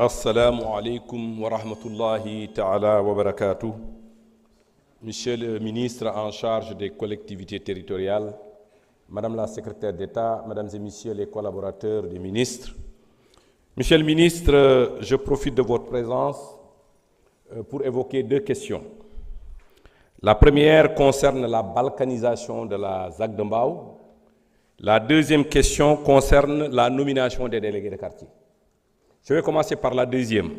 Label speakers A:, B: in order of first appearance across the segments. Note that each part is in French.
A: Assalamu alaikum wa rahmatullahi ta'ala wa barakatuh. Monsieur le ministre en charge des collectivités territoriales, Madame la secrétaire d'État, Mesdames et Messieurs les collaborateurs du ministre. Monsieur le ministre, je profite de votre présence pour évoquer deux questions. La première concerne la balkanisation de la ZAC de Mbao. La deuxième question concerne la nomination des délégués de quartier. Je vais commencer par la deuxième.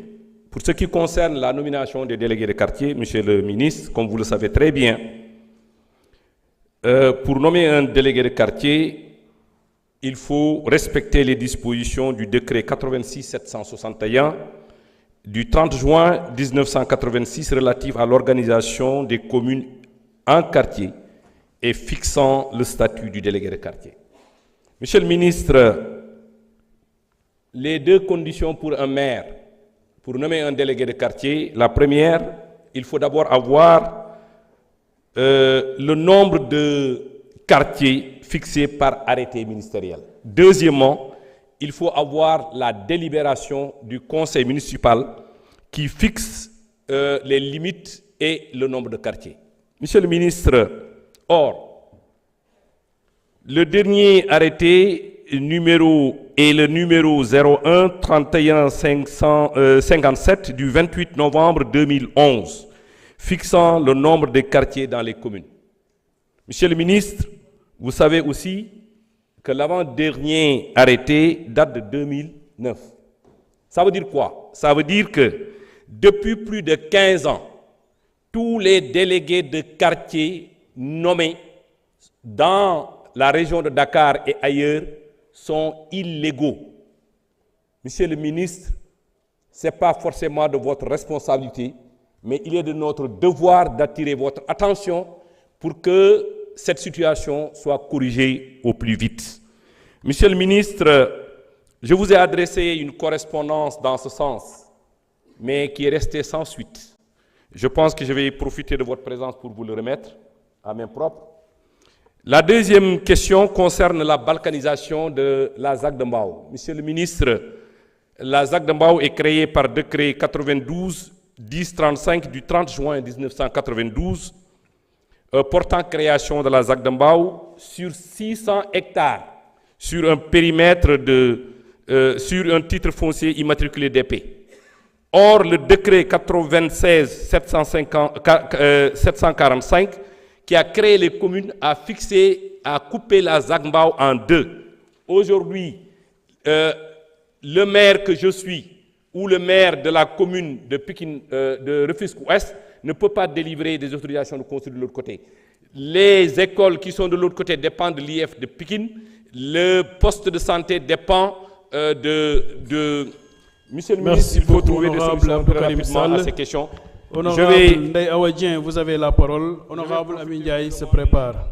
A: Pour ce qui concerne la nomination des délégués de quartier, Monsieur le ministre, comme vous le savez très bien, pour nommer un délégué de quartier, il faut respecter les dispositions du décret 86-761 du 30 juin 1986 relatif à l'organisation des communes en quartier et fixant le statut du délégué de quartier. Monsieur le ministre, les deux conditions pour un maire, pour nommer un délégué de quartier, la première, il faut d'abord avoir le nombre de quartiers fixés par arrêté ministériel. Deuxièmement, il faut avoir la délibération du conseil municipal qui fixe les limites et le nombre de quartiers. Monsieur le ministre, or, le dernier arrêté le numéro 01 31 557 du 28 novembre 2011, fixant le nombre de quartiers dans les communes. Monsieur le ministre, vous savez aussi que l'avant-dernier arrêté date de 2009. Ça veut dire quoi? Ça veut dire que depuis plus de 15 ans, tous les délégués de quartier nommés dans la région de Dakar et ailleurs sont illégaux. Monsieur le ministre, ce n'est pas forcément de votre responsabilité, mais il est de notre devoir d'attirer votre attention pour que cette situation soit corrigée au plus vite. Monsieur le ministre, je vous ai adressé une correspondance dans ce sens, mais qui est restée sans suite. Je pense que je vais profiter de votre présence pour vous le remettre à main propre. La deuxième question concerne la balkanisation de la ZAC de Mbao. Monsieur le ministre, la ZAC de Mbao est créée par décret 92-1035 du 30 juin 1992 portant création de la ZAC de Mbao sur 600 hectares sur un périmètre sur un titre foncier immatriculé d'épée. Or, le décret 96-745 qui a créé les communes, a coupé la ZAC Mbao en deux. Aujourd'hui, le maire que je suis, ou le maire de la commune de Pikine, de Rufisque-Ouest, ne peut pas délivrer des autorisations de construire de l'autre côté. Les écoles qui sont de l'autre côté dépendent de l'IF de Pikine. Le poste de santé dépend Monsieur le ministre, il faut trouver des solutions très rapidement à ces questions.
B: Honorable Ndeye Awa Dieng, vous avez la parole. Honorable Amin Ndiaye se prépare.